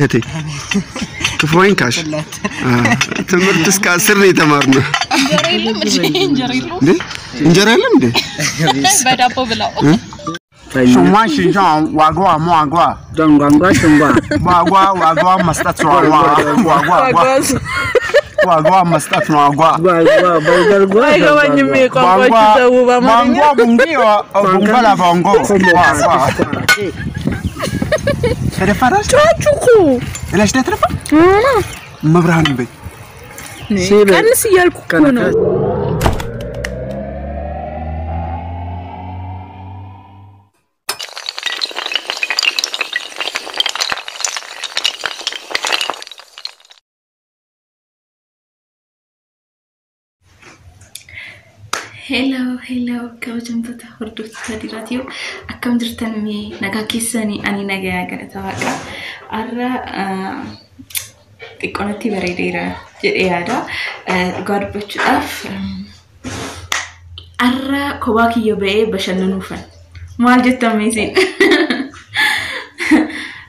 هاتي كيف وين كاش؟ تمرت اسكا سرني تمرنا انجري لهم دي بدا بوبلا شما شيجان واغوا مو واغوا Dongangwa shumba. واغوا مستاتوا واغوا مستاتوا واغوا Balgalgwa. Ai gawan nyime kwa chuta uba mango bungio bungala bongo تلفرش chuku ليش تترفع مبرهن بي kan siyalku kono hello kawajam tata hordoftu tadiraatiyo akkam jirtan mi nagaa keessanii ani nagaa galata waaqa arra xiqqoonatti bareedeera jedhee yaada gaadbachuudhaaf arra kophaa kiyya ba'ee bashannanuufan maal jettan meesin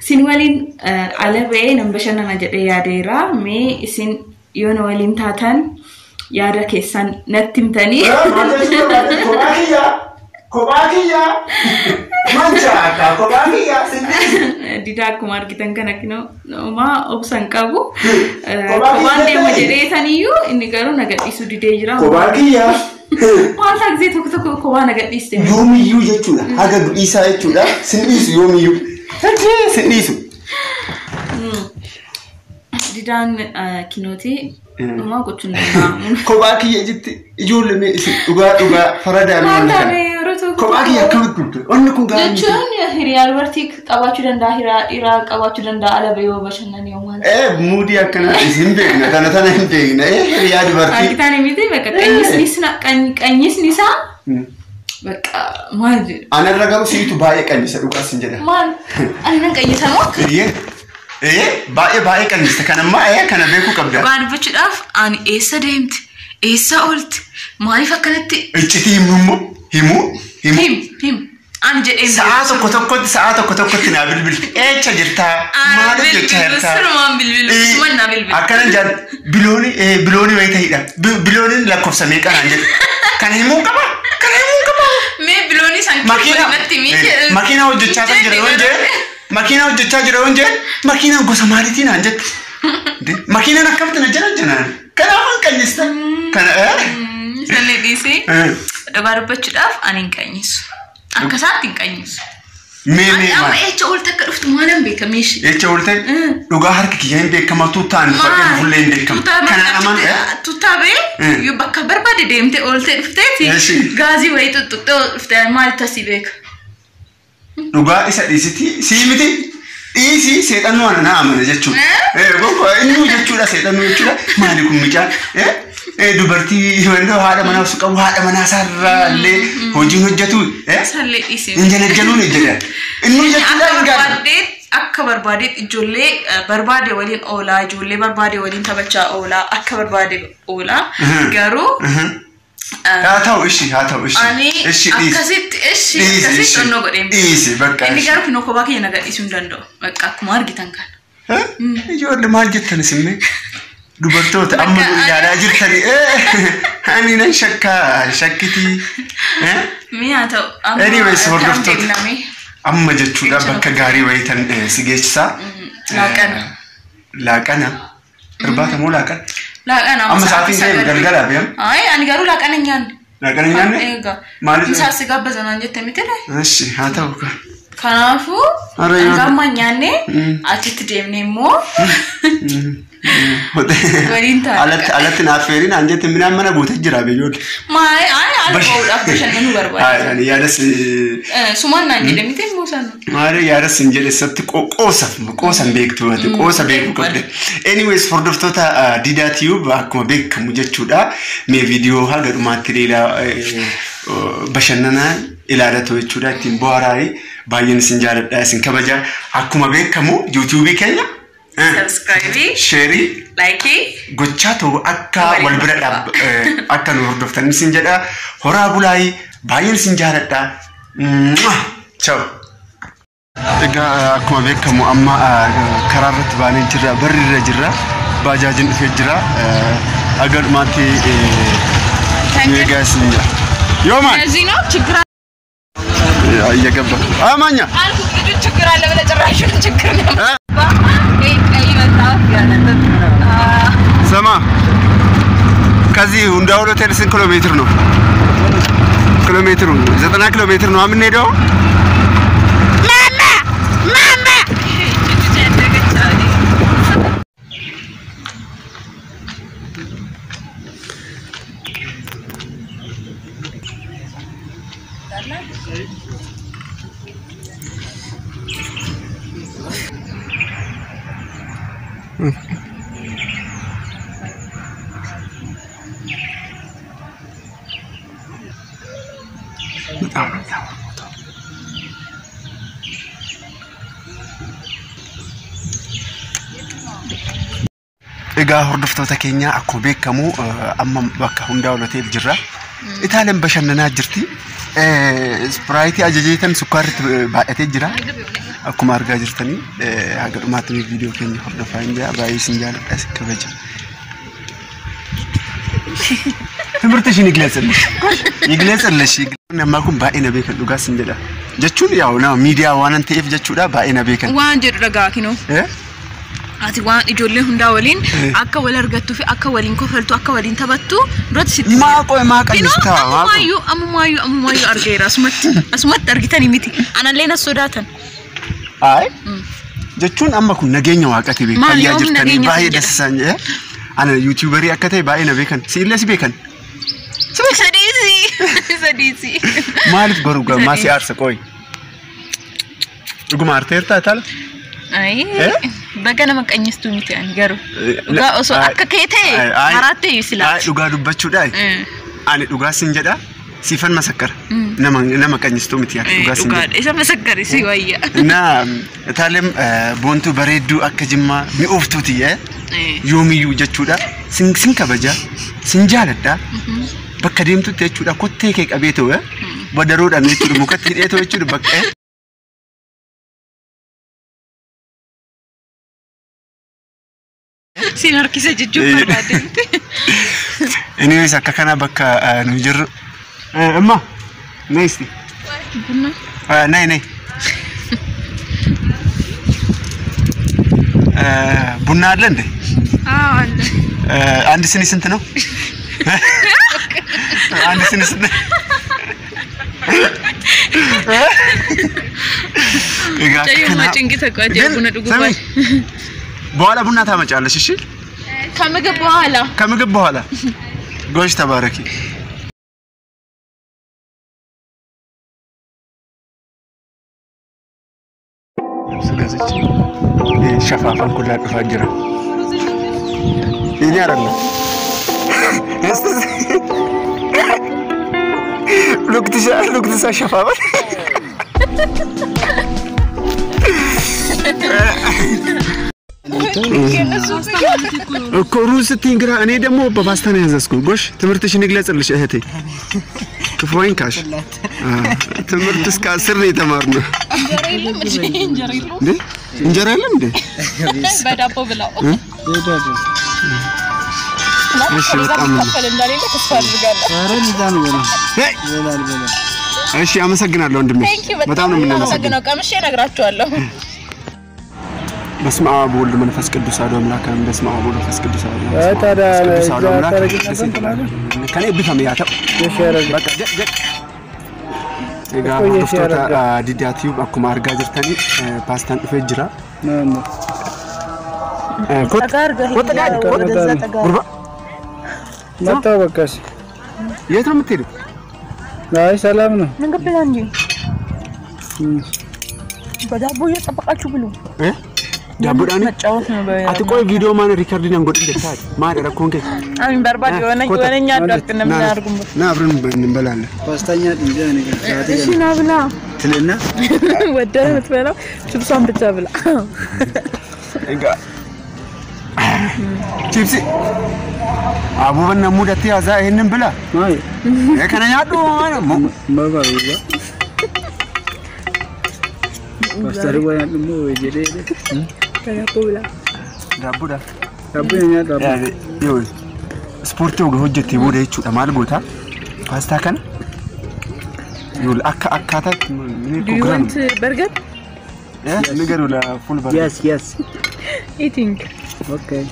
sin waliin ala ba'ee nan bashannana jedhee yaadeera mee isin yoona waliin taatan yaada keessan natti himtanii kobakiya manchaaka kobakiya dida akkuma argitan kana kino nama obsan qabu kobaan deema jedhee taniyyuu inni garuu nagadhiisu didee jira kobakiya waan taagzee tokko kobaa nagadhiiste yoomiyyuu jechuudha haga dhiisaa jechuudha sinniisu yoomiyyuu sinniisu didaan kinooti Uma gochuun danda'amu. Kobakiya jetti ijoollee mee isin dhugaa faradaan waan kana. Kobakiya akkamitti gurgurtu? Onni kun gaarii. Jechuun hiriyaa dubartii qabaachuu danda'a, hiriyaa dhiiraa qabaachuu danda'a, ala bayoo bashannanii waan. Muudii akkana isin beekna kana hin beekna hiriyaa dubartii. Argitaan miti bakka qanyisni isaa bakka maal jedhu. Anarra garuu siitu baay'ee qanyisa dhugaas hin jedha. Maal? Ani nan qanyisamoo? baay'ee qanyista kanammaa kana beekuu qabda. Waan dubbachuudhaaf ani eessa deemti? Eessa oolti? Maaliif akkanatti? Iccitii himnummoo? Him. Ani jedheen sa'a tokko tokkotti naa bilbilti. Eecha jirtaa? Maaliif jecha jirtaa? Sirmaan bilbilu. Suman naa bilbilu. Akkanan jaan biloonii wayii ta'idha. Bilooniin lakkoofsa meeqanaan jedhu. Kana himuu qaba? Mee biloonii san natti miidhe. Makiina hojjechaa jira yoo jee. Makina hojjechaa jira yoo jee. Makiinaan gosa maaliitiin aan jette? Makiinaan akkamitti na jenaan. Kanaafan qanyista. Sanni dhiisee dhugaa dubbachuudhaaf ani hin qanyisu. Akkasaatti hin qanyisu. Amma echa ooltee akka dhuftu maalan beekame ishee. Echa ooltee dhugaa harki kiyyaa hin beekama tuutaan fadhee fullee hin beekama. Tuutaa bee yoo bakka barbaade deemtee ooltee dhufteeti gaazii wayii tuttuqxee dhuftee maalitti asii beeka. Dhugaa isa dhiisiti sii miti dhiisii seexannoo ana naa amana jechuudha. Inni jechuudha seexannoo jechuudha maali kun micaan dubartii wandoo haadha manaa su qabu haadha manaa isaarraallee hojiin hojjetu sallee dhiisee injanajanuun jedha inni jechuudha hin gaadhu. Akka barbaadeet ijoollee barbaade waliin oolaa ijoollee barbaade waliin taphachaa oolaa akka barbaade oolaa garuu haa ta'u ishi. Ani akkasitti onnoo godheen. Dhiisi bakka. Inni garuu finoo kophaa kiyya nagadhiisuu hin danda'u. Bakka akkuma argitan kana. Ijoollee maal jettan isinne? Dubartoota amma yaadaa jirtani. Ani nan shakkitii. Mi'a ta'u. Anyways hordoftoota. Amma jechuudha bakka gaarii wayitan si geessisaa. Laaqana. Irbaata moo laaqana? Laaqana. Amma sa'aatiin ta'e galgalaa beem. Ani garuu laaqana nyaanne. Laaqana nyaanne? Maaliif? Isaas gabbazanaan jettee miti dha. Eshi haa ta'u ka. Kanaafuu gamma nyaanne achitti deemnee immoo waliin ta'a. Alatti naaf feeriin aan jette minaan mana guutee jira beeyyoodha. Maali ala ba'uudhaaf bashannanuu barbaada. Yaadas. Sumaan naan jedhe miti immoo sana. Maali yaadas hin jedhe satti qoosan beektu qoosa beekuu qabde. Anyways hordoftoota Didaa Tube akkuma beekamu jechuudha. Mee viidiyoo haga dhumaatti bashannanaa ilaalatu jechuudha ittiin bohaaraa'ee baay'een isin jaaladha isin kabaja akkuma beekamu YouTube keenya subscribe share like gochaa ta'u akka wal bira akka nu hordoftan isin jedha horaa bulaay baay'een isin jaaladha ciao akkuma beekamu amma karaa irratti baanee jirra barri irra jirra baajaajin dhufee jira agarmaatti eegaas inja yooma እዚህ ነው ችግር እየገባ አማኛ አልኩ ልጅ ችግር አለ ብለህ ጭራሽ ችግር ነው ቀይ መጣፍ ያለበት ሰማ ከዚህ እንዳው ሆቴል ስንት ኪሎ ሜትር ነው ኪሎ ሜትሩ 90 ኪሎ ሜትር ነው የምንሄደው Egaa hordoftoota keenya akkuma beekamu amma bakka hundaa hoteelii jirra. Etalem bashannanaa jirti. Sprite ajajeetan sukkaarritti baay'atee jira. Akkuma argaa jirtanii haga dhumaatti viidiyoo keenya hordofaa hin jira. Baay'ee isin jaalladha isin kabaja. Timirti isheen igleessallesh. Namni kun baay'ee na beekan dhugaa sin jedha. Jechuun yaa nama miidiyaa waan ta'eef jechuudha baay'ee na beekan. Waan jedhu dhagaa kinoo. Ati waan ijoollee hundaa waliin akka wal argattuu fi akka waliin kofaltu akka waliin taphattu duratti sitti maa qannistaa ammumayyuu argeera asumatti argitanii miti anallee nas sodaatan ay jechuun amma kun nageenya waaqati beekan fayyaa jirtanii baay'ee dassan ana youtuberii akka ta'e baay'ee na beekan siillee si beekan sadiisi maaliif garuu maasii aarsa qoy dhuguma arteertaa taala ay bagana maqanyistu miti ani garu dhugaa osoo akka keete haratte yisila dhugaa dubbachuudha ani dhugaa sin jedha sifan masakkara nama qanyistu miti ani dhugaa sin jedha isa masakkari si wayya na etalem bontu bareedduu akka jimmaa mi'ooftuuti yoomiyyu jechuudha sin kabaja sin jaaladha bakka deemtutti jechuudha kottee kee qabeetoo wadaroodhaan jechuudha mukatti hidheetoo jechuudha bakka Sinar kisa jujur berada. Ini bisa kakana bakka nujur. Emma, nice. Bunna. Nay. Bunna ada nde? Ada. Andi sini sente no? Andi sini sente. Jadi macam kita kau aja bunna dugu. በኋላ ቡና ታመጫለሽ እሺ ከምግብ በኋላ ጎሽ ተባረኪ ስለዚህ ሸፋፋን ኩላ ጥፋጅራ እኔ አይደለም ሉክትሳ ሸፋፋን ሩዝ ስትንግራ እኔ ደግሞ በፓስታ ነው ያዘዝኩ ጎሽ ትምህርትሽን ይግለጽልሽ እህቴ ክፉይን ካሽ ትምህርት እስከ 10 ነው የተማርነው እንጀራ የለም እንዴ በዳቦ ብላው እሺ በጣም እሺ አመሰግናለሁ ወንድሜ በጣም ነው የምናመሰግነው ቀምሼ ነግራችኋለሁ በስመ አብ ወወልድ ወመንፈስ ቅዱስ አሐዱ አምላክ አሜን በስመ አብ ወወልድ ወመንፈስ ቅዱስ አሐዱ አምላክ ከኔ ቢፈም ያተው በቃ ኤጋ ዶክተር ዲዳቲው አኩማ አርጋ ጅርተኒ ፓስታን ዱፌ ጅራ ጉርባ መጣው በቃሽ የት ነው የምትሄደው አይ ሰላም ነው እንግብላ እንጂ በዳቦ እየጠበቃችሁ ብሉ ዳቦ ዳኒ አትቆይ ቪዲዮ ማን ሪከርድ ነው እንጎድ እንደታል ማን ረኮንከ አሚን በርባድ የሆነኛ አዳክ ነው ምናርጉም ና አብረን እንበላለን ፓስታኛ እንዴ እኔ እሺ ና ብላ ትልና ወደረ ምትበላው ቺፕሷን ብቻ ብላ እንጋ ቺፕስ አቡበና ሙዳት ያዛ ይሄንን ብላ አይ ከነኛ ዱ ማባሩባ Pastari waya dulu jadi. Daabboodha. Daabboodha. Daabboodha daabboodha. Yoo ispoortii ogaa hojjettee booda jechuudha maal goota? Paastaa kana yoo akkaataa Do you want burger? ni garuu full burger. Yes. Eating. Okay.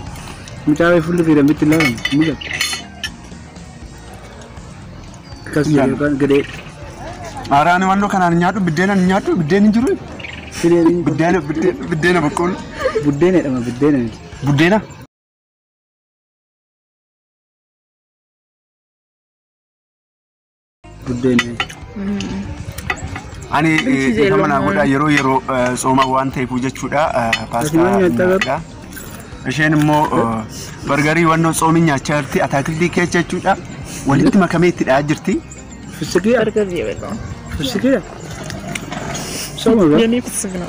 Mitaawee full fira miti lawan muda. Kasih kan gede. Araan wannoo kanaan nyaadhu biddeen jiru. Biddeena boqqolloo. Buddeena dhama buddeena. Buddeena. Buddeena. Ani mana godha yeroo sooma waan ta'eef jechuudha paastaa. Isheen immoo bargarii wannoo soomi nyaachaa jirti ataakiltii keessa jechuudha. Walitti makamee itti dhahaa jirti. Fisikiya. Burger yebeekaa. Fisikiya. Sooma ba? Yanii fisikna.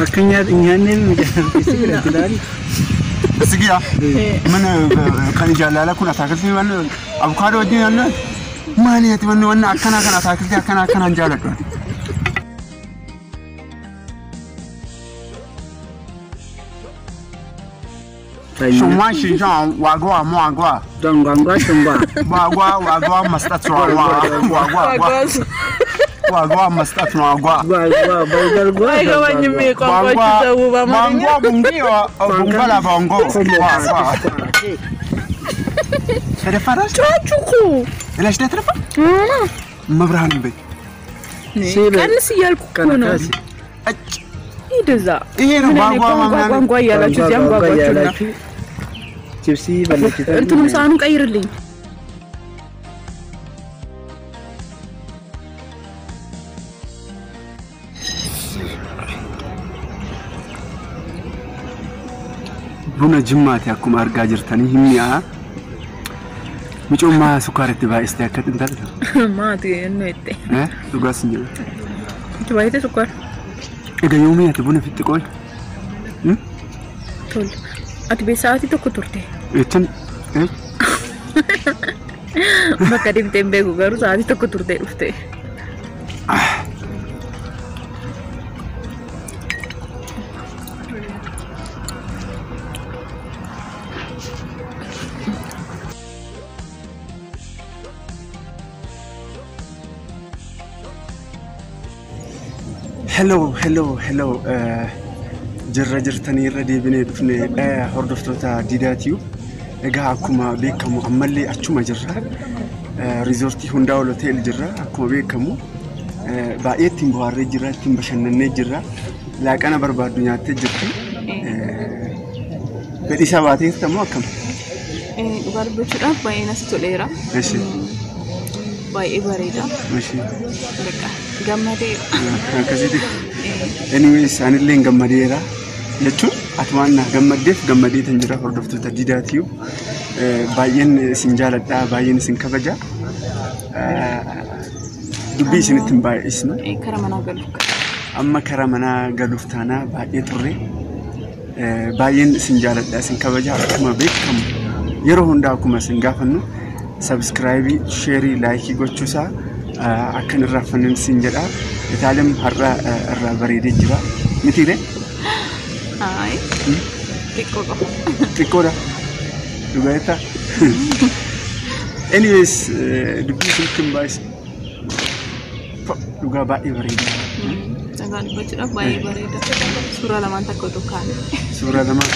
Akka nyaanne fisikiya tilaali. Fisikiya. Mana kan jaalala kun ataakiltii wannoo abukaadoo wajjin yaannaa. Maali ati wanna akkana kana ataakiltii akkanaan jaaladhu. Shuman shinjan wagwa mwagwa. Dongangwa shumba. Wagwa mastatu wagwa mastatu wagwa. Wagwa wanyime kwa kocha uba marinya. Wagwa bungiwa bungala bongo. Wagwa. Telefaras? Chachuku. Elash da telefa? Mabrahani be. Kan siyal kuno. Ideza. Iyo wagwa yala tujam wagwa tuna. Chipsi balachita. Entum saanu qayirling. Buna jimmaati akkuma argaa jirtanii himmi'a. Micoommaa sukkaaritti baay'istee akka xintaate. Maati ennoo itti. Dhugaas hin jiru. Itti baay'ite sukkaara. Egaa yoomii ati buna fitti qool? Tole. Ati beesaatii tokko turte. Jechaan bakka deemtee hin beeku garuu sa'aatii tokko turtee dhufte. Hello. Jirra jirtanii irra deebinee dhufne hordoftoota diidaatiyu. Egaa akkuma beekamu ammallee achuma jirra. Riizoortii Hundaa'ol Hotel jirra. Akkuma beekamu baay'ee ittiin bohaarree jirra, ittiin bashannannee jirra. Laaqana barbaaddu nyaattee jirti. Fedhiisaa baatee jirtamoo akkam? Dhugaa dubbachuudhaaf baay'ee natti toleera. Baay'ee bareeda. Bakka gammadee. Akkasitti. Anyways anillee gammadeera jechuun atumaan gammadee tan jira hordoftoota diidaatiyu. Baay'een isin jaaladha, baay'een isin kabaja. Dubbii isinitti hin baay'isnu. Kara manaa galuuf. Amma kara manaa galuuf taanaa baay'ee turre. Baay'een isin jaaladha, isin kabaja akkuma beekamu yeroo hundaa akkuma isin gaafannu subscribe, share, like gochuusaa akkan irraanfanne isin jedha. Etalem har'a irraa bareedee jira. Mitiire? Ay. Xiqqoodha. Dhugaa'etta. Anyways, dubbii isinitti hin baay'isne. Dhugaa baay'ee bareeda. Dhagaa dubbachuudhaaf baay'ee bareeda. Suuraa lamaan takka otoo kaane. Suuraa lamaan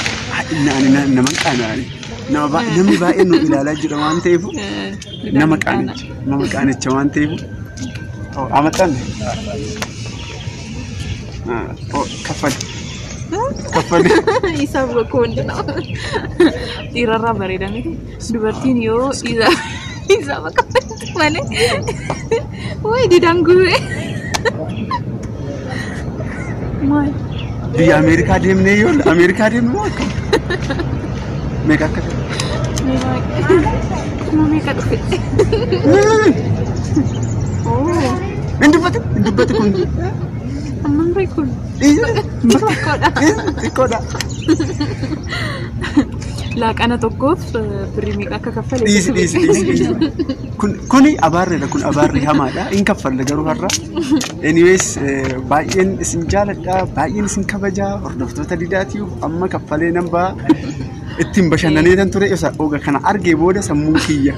nama qaanaani. Namni baay'ee nu ilaalaa jira waan ta'eef nama qaanicha waan ta'eef. Amatan. Kafal. Isa bakka hundina. Dhiirarraa bareeda miti. Dubartiin yoo isa bakka malee. Wayi didaan gubee. Maal? Biyya Ameerikaa deemnee yoo Ameerikaa deemnu moo akkam? Meeqa akka ta'e? Meeqa dhufe? Dubbate kun. Amman kun. Xiqqoodha. Laaqana tokkoof birrii meeqa akka kaffale? Dhiisi. Kuni abaarreedha kun abaarri hamaadha. Hin kaffalle garuu har'a. Anyways baay'een isin jaaladha baay'een isin kabajaa hordoftoota didaatiif amma kaffalee nan ba'a. Ittiin bashannaniitan ture isa oga kana argee booda sammuu kiyya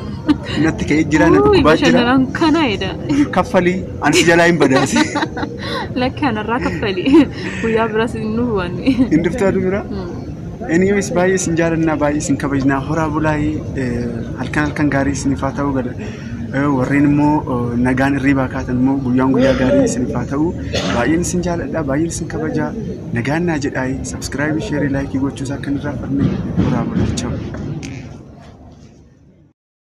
natti ka'ee jira natti qubaa jira. Bashannanan kana edha. Kaffalii ansi jalaa hin badaasi. Lakki anarraa kaffalii guyyaa biras nu hubanne. Hin dhuftaa dubira. Anyways baay'ee isin jaalannaa baay'ee isin kabajnaa horaa bulaayii halkan gaarii isiniif haa ta'uu gala. Warreen immoo nagaan irriibaa kaatan immoo guyyaa gaarii isiniif haa ta'uu baay'een isin jaaladha baay'een isin kabajaa nagaan naa jedhaayi subscribe share like gochuusaa akka irraa farmee horaa bulaa.